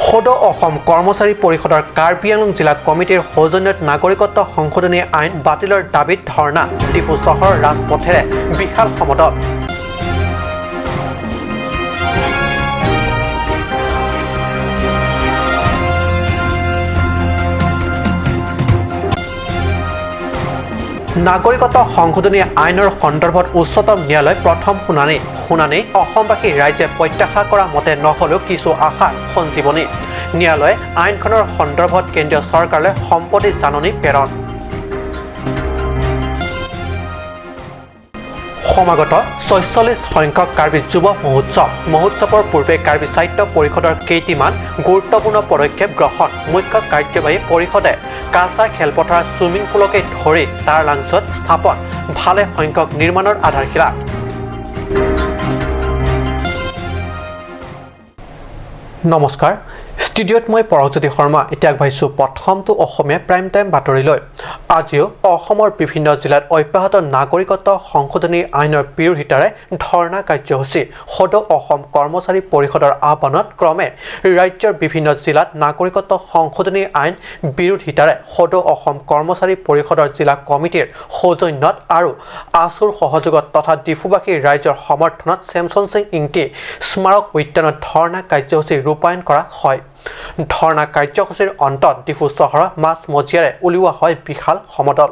সদৌ অসম কৰ্মচাৰী পৰিষদৰ কাৰ্বি আংলং জিলা কমিটিৰ সৌজন্যত নাগৰিকত্ব সংশোধনী আইন বাতিলৰ দাবীত ধৰ্ণা ডিফু চহৰৰ ৰাজপথেৰে বিশাল সমদল নাগৰিকত্ব সংশোধনী আইনৰ সন্দৰ্ভত উচ্চতম ন্যায়ালয় প্ৰথম শুনানি অসমবাসী ৰাইজে প্ৰত্যাশা কৰা মতে নহলেও কিছু আশা সঞ্জীৱনী ন্যায়ালয়ে আইনখনৰ সন্দৰ্ভত কেন্দ্ৰীয় চৰকাৰলৈ সম্পত্তি জাননী প্ৰেৰণ সমাগত ৪৬ সংখ্যক কাৰ্বি যুৱ মহোৎসৱৰ পূৰ্বে কাৰ্বি সাহিত্য পৰিষদৰ কেইটিমান গুৰুত্বপূৰ্ণ পদক্ষেপ গ্ৰহণ মুখ্য কাৰ্যবাহী পৰিষদে কাছা খেলপথাৰ সুইমিং পুলকে ধৰি তাৰ লাংচত স্থাপন ভালে সংখ্যক নিৰ্মাণৰ আধাৰশিলা নমস্কাৰ ষ্টুডিঅ'ত মই পৰজ্যোতি শৰ্মা এতিয়া আগবাঢ়িছো প্ৰথমটো অসমীয়া প্ৰাইম টাইম বাতৰিলৈ আজিও অসমৰ বিভিন্ন জিলাত অব্যাহত নাগৰিকত্ব সংশোধনী আইনৰ বিৰোধিতাৰে ধৰ্ণা কাৰ্যসূচী সদৌ অসম কৰ্মচাৰী পৰিষদৰ আহ্বানত ক্ৰমে ৰাজ্যৰ বিভিন্ন জিলাত নাগৰিকত্ব সংশোধনী আইন বিৰোধিতাৰে সদৌ অসম কৰ্মচাৰী পৰিষদৰ জিলা কমিটিৰ সৌজন্যত আৰু আছুৰ সহযোগত তথা ডিফুবাসী ৰাইজৰ সমৰ্থনত চেমছন সিং ইংতি স্মাৰক উদ্যানত ধৰ্ণা কাৰ্যসূচী ৰূপায়ণ কৰা হয় ধৰ্ণা কাৰ্যসূচীৰ অন্তত ডিফু চহৰৰ মাজমজিয়াৰে উলিওৱা হয় বিশাল সমদল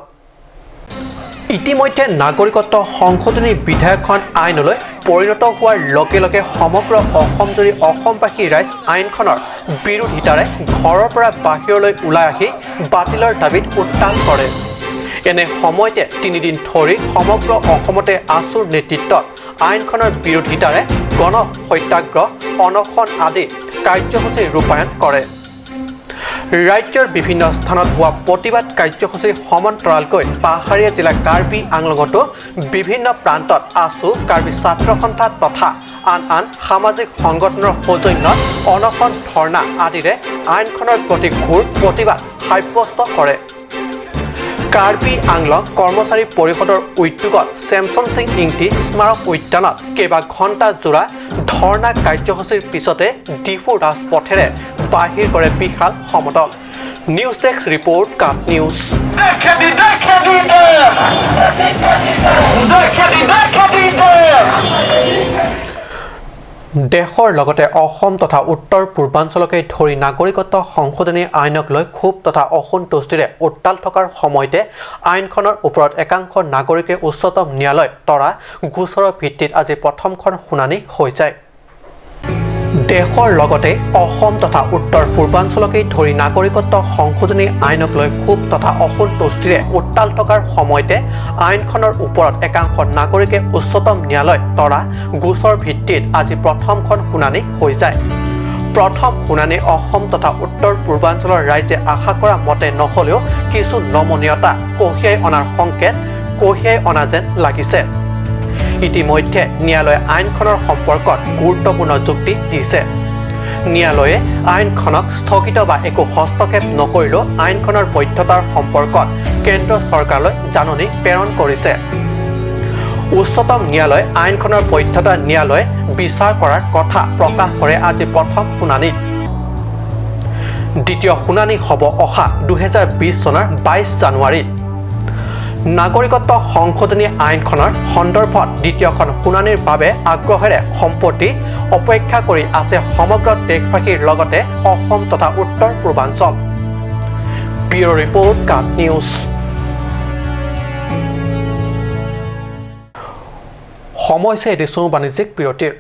ইতিমধ্যে নাগৰিকত্ব সংশোধনী বিধেয়কখন আইনলৈ পৰিণত হোৱাৰ লগে লগে সমগ্ৰ অসমজুৰি অসমবাসী ৰাইজ আইনখনৰ বিৰোধিতাৰে ঘৰৰ পৰা বাহিৰলৈ ওলাই আহি বাতিলৰ দাবীত উত্তাল কৰে এনে সময়তে ৩ দিন ধৰি সমগ্ৰ অসমতে আছুৰ নেতৃত্বত আইনখনৰ বিৰোধিতাৰে গণ সত্যাগ্ৰহ অনশন আদি কাৰ্যসূচী ৰূপায়ণ কৰে ৰাজ্যৰ বিভিন্ন স্থানত হোৱা প্ৰতিবাদ কাৰ্যসূচীৰ সমান্তৰালকৈ পাহাৰীয়া জিলা কাৰ্বি আংলঙতো বিভিন্ন প্ৰান্তত আছু কাৰ্বি ছাত্ৰ সন্থা তথা আন সামাজিক সংগঠনৰ সৌজন্যত অনশন ধৰ্ণা আদিৰে আইনখনৰ প্ৰতি ঘোৰ প্ৰতিবাদ সাব্যস্ত কৰে কাৰ্বি আংলং কৰ্মচাৰী পৰিষদৰ উদ্যোগত চেমছন সিং ইংতি স্মাৰক উদ্যানত কেইবা ঘণ্টা জোৰা ধৰ্ণা কাৰ্যসূচীৰ পিছতে ডিফু ৰাজপথেৰে বাহিৰ কৰে বিশাল সমদল নিউজ ডেস্ক ৰিপৰ্ট কাট নিউজ দেশৰ লগতে অসম তথা উত্তৰ পূৰ্বাঞ্চলকে ধৰি নাগৰিকত্ব সংশোধনী আইনক লৈ ক্ষোভ তথা অসন্তুষ্টিৰে উত্তাল থকাৰ সময়তে আইনখনৰ ওপৰত একাংশ নাগৰিকে উচ্চতম ন্যায়ালয়ত তৰা গোচৰৰ ভিত্তিত আজি প্ৰথমখন শুনানি হৈ যায় দেশৰ লগতে অসম তথা উত্তৰ পূৰ্বাঞ্চলকে ধৰি নাগৰিকত্ব সংশোধনী আইনক লৈ ক্ষোভ তথা অসন্তুষ্টিৰে উত্তাল থকাৰ সময়তে আইনখনৰ ওপৰত একাংশ নাগৰিকে উচ্চতম ন্যায়ালয়ত তৰা গোচৰ ভিত্তিত আজি প্ৰথমখন শুনানি হৈ যায় প্ৰথম শুনানি অসম তথা উত্তৰ পূৰ্বাঞ্চলৰ ৰাইজে আশা কৰা মতে নহলেও কিছু নমনীয়তা কঢ়িয়াই অনাৰ সংকেত কঢ়িয়াই অনা যেন লাগিছে ইতিমধ্যে ন্যায়ালয়ে আইনখনৰ সম্পৰ্কত গুৰুত্বপূৰ্ণ যুক্তি দিছে ন্যায়ালয়ে আইনখনক স্থগিত বা একো হস্তক্ষেপ নকৰিলেও আইনখনৰ বৈধতাৰ সম্পৰ্কত কেন্দ্ৰ চৰকাৰলৈ জাননী প্ৰেৰণ কৰিছে উচ্চতম ন্যায়ালয়ে আইনখনৰ বৈধতা ন্যায়ালয়ে বিচাৰ কৰাৰ কথা প্ৰকাশ কৰে আজি প্ৰথম শুনানিত দ্বিতীয় শুনানি হ'ব অহা 2020 চনৰ 22 জানুৱাৰীত নাগৰিকত্ব সংশোধনী আইনখনৰ সন্দৰ্ভত দ্বিতীয়খন শুনানিৰ বাবে আগ্ৰহেৰে সম্প্ৰতি অপেক্ষা কৰি আছে সমগ্ৰ দেশবাসীৰ লগতে অসম তথা উত্তৰ পূৰ্বাঞ্চল ব্যুৰ ৰিপৰ্ট কাট নিউজ সময় হৈছে এদিছো বাণিজ্যিক বিৰতিৰ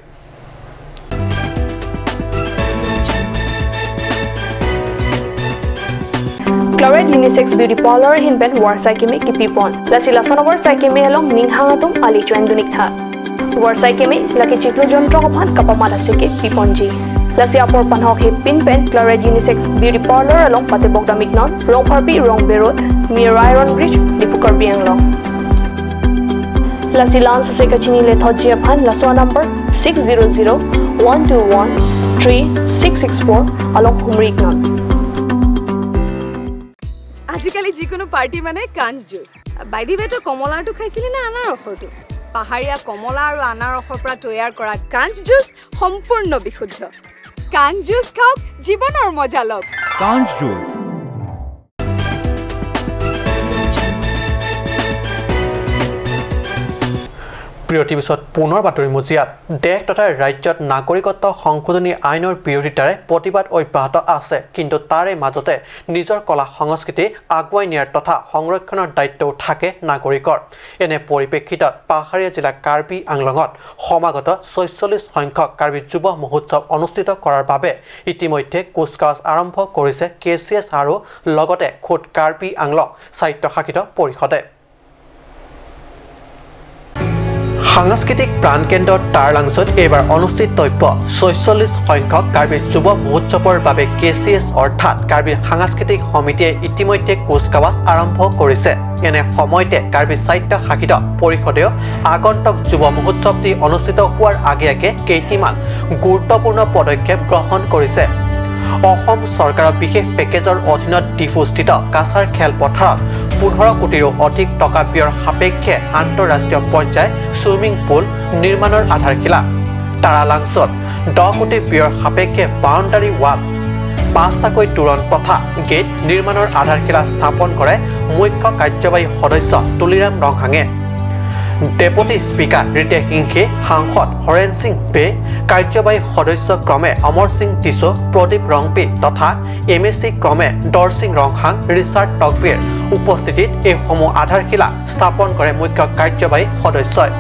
Chloride Unisex Beauty Parlor Hinben Warsakimi Kipipon. Lasi Lasonor Sakimi along Ninghangatum Ali Chuendunikha. Warsakimi, Lucky Chiklu John Tropan Kapamala Siki Piponji. Lasi Apor Panhok Hip Pinpen, Chloride Unisex Beauty Parlor along Patebogda Mignon, Rong Harpi, Rong Berot, near Iron Bridge, Dipukar Bianglong. Lasi Lance Sekachini Lethojiapan, Laso number 600-121-3664 along Humrignon. আজিকালি যিকোনো party মানে কাঞ্জ juice বাইদি বেটো কমলাটো খাইছিলি না আনাৰসটো পাহাৰীয়া কমলা আৰু আনাৰসৰ পৰা তৈয়াৰ কৰা কাঞ্জ জুচ সম্পূৰ্ণ বিশুদ্ধ কাঞ্জ জুচ খাওক জীৱনৰ মজা লওক কাঞ্জ জুচ বিৰতিৰ পিছত পুনৰ বাতৰি মজিয়াত দেশ তথা ৰাজ্যত নাগৰিকত্ব সংশোধনী আইনৰ বিৰোধিতাৰে প্ৰতিবাদ অব্যাহত আছে কিন্তু তাৰে মাজতে নিজৰ কলা সংস্কৃতি আগুৱাই নিয়াৰ তথা সংৰক্ষণৰ দায়িত্বও থাকে নাগৰিকৰ এনে পৰিপ্ৰেক্ষিতত পাহাৰীয়া জিলা কাৰ্বি আংলঙত সমাগত ৪৬ সংখ্যক কাৰ্বি যুৱ মহোৎসৱ অনুষ্ঠিত কৰাৰ বাবে ইতিমধ্যে কুচকাৱাজ আৰম্ভ কৰিছে কেচিএছ আৰু লগতে খোদ কাৰ্বি আংলং স্বায়ত্তশাসিত পৰিষদে সাংস্কৃতিক প্ৰাণকেন্দ্ৰ টাৰলাংছত এইবাৰ অনুষ্ঠিতব্য ৪৬ সংখ্যক কাৰ্বি যুৱ মহোৎসৱৰ বাবে কেচিএছ অৰ্থাৎ কাৰ্বি সাংস্কৃতিক সমিতিয়ে ইতিমধ্যে কুচকাৱাজ আৰম্ভ কৰিছে এনে সময়তে কাৰ্বি স্বায়ত্তশাসিত পৰিষদেও আগন্তুক যুৱ মহোৎসৱটি অনুষ্ঠিত হোৱাৰ আগে আগে কেইটিমান গুৰুত্বপূৰ্ণ পদক্ষেপ গ্ৰহণ কৰিছে অসম চৰকাৰৰ বিশেষ পেকেজৰ অধীনত ডিফুস্থিত কাছাৰ খেলপথাৰত ১৫ কোটিৰো অধিক টকা ব্যয়ৰ সাপেক্ষে আন্তঃৰাষ্ট্ৰীয় পৰ্যায় ছুইমিং পুল নিৰ্মাণৰ আধাৰশিলা টাৰালাংছত 10 কোটি ব্যয়ৰ সাপেক্ষে বাউণ্ডাৰী ৱাল ৫টাকৈ তোৰণ তথা গেট নিৰ্মাণৰ আধাৰশিলা স্থাপন কৰে মুখ্য কাৰ্যবাহী সদস্য তুলিৰাম ৰংহাঙে ডেপুটি স্পিকাৰ ৰিতে সিংহে সাংসদ হৰেণ সিং বে কাৰ্যবাহী সদস্য ক্ৰমে অমৰ সিং টিছো প্ৰদীপ ৰংপি তথা এমএছচি ক্ৰমে দৰ সিং ৰংহাং ৰিচাৰ্ড টকবিৰ উপস্থিতিত এইসমূহ আধাৰশিলা স্থাপন কৰে মুখ্য কাৰ্যবাহী সদস্যই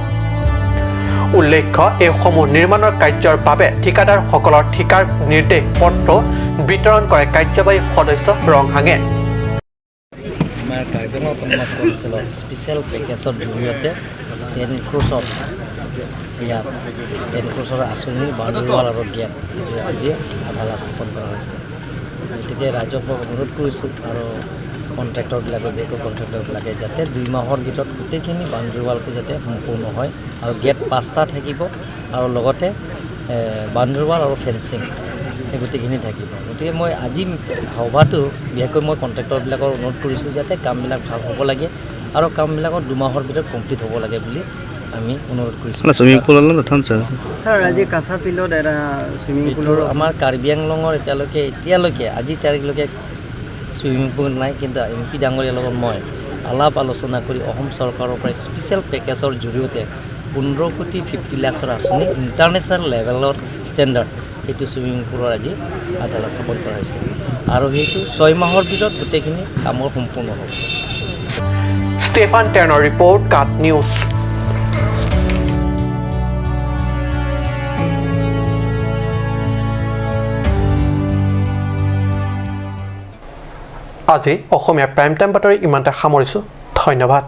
উল্লেখ্য এইসমূহ নিৰ্মাণৰ কাৰ্যৰ বাবে ঠিকাদাৰসকলৰ ঠিকাৰ নিৰ্দেশ পত্ৰ বিতৰণ কৰে কাৰ্যবাহী সদস্য ৰংহাঙে আমাৰ কাৰ্বিআংলং অট'নমাছ কাউন্সিলৰ স্পেচিয়েল পেকেজৰ জৰিয়তে 10 ক্ৰ'ছৰ ইয়াত 10 ক্ৰ'ছৰ আঁচনি বাউণ্ডাৰী ৱাল আৰু গেট আজি আধাৰ স্থাপন কৰা হৈছে গতিকে ৰাইজক অনুৰোধ কৰিছোঁ আৰু কণ্ট্ৰেক্টৰবিলাকে বেগৰ কণ্ট্ৰেক্টৰবিলাকে যাতে 2 মাহৰ ভিতৰত গোটেইখিনি বাউণ্ডাৰী ৱালটো যাতে সম্পূৰ্ণ হয় আৰু গেট 5টা থাকিব আৰু লগতে বাউণ্ডাৰী ৱাল আৰু ফেন্সিং এই গোটেইখিনি থাকিব গতিকে মই আজি সভাটো বিশেষকৈ মই কণ্ট্ৰেক্টৰবিলাকৰ অনুৰোধ কৰিছোঁ যাতে কামবিলাক ভাল হ'ব লাগে আৰু কামবিলাকত 2 মাহৰ ভিতৰত কমপ্লিট হ'ব লাগে বুলি আমি অনুৰোধ কৰিছোঁ ছাৰ আজি কাছা ফিল্ডত এটা চুইমিং পুলৰ আমাৰ কাৰ্বি আংলঙৰ এতিয়ালৈকে আজি তাৰিখলৈকে চুইমিং পুল নাই কিন্তু এম পি ডাঙৰীয়াৰ লগত মই আলাপ আলোচনা কৰি অসম চৰকাৰৰ পৰা স্পেচিয়েল পেকেজৰ জৰিয়তে 15 কোটি 50 লাখৰ আঁচনি ইণ্টাৰনেশ্যনেল লেভেলৰ ষ্টেণ্ডাৰ্ড সেইটো চুইমিং পুলৰ আজি আধাৰ স্থাপন কৰা হৈছে আৰু সেইটো 6 মাহৰ ভিতৰত গোটেইখিনি কামৰ সম্পূৰ্ণ হ'ব ষ্টেফান টেনৰ ৰিপৰ্ট কাট নিউজ আজি অসমীয়া প্ৰাইম টাইম বাতৰি ইমানতে সামৰিছোঁ ধন্যবাদ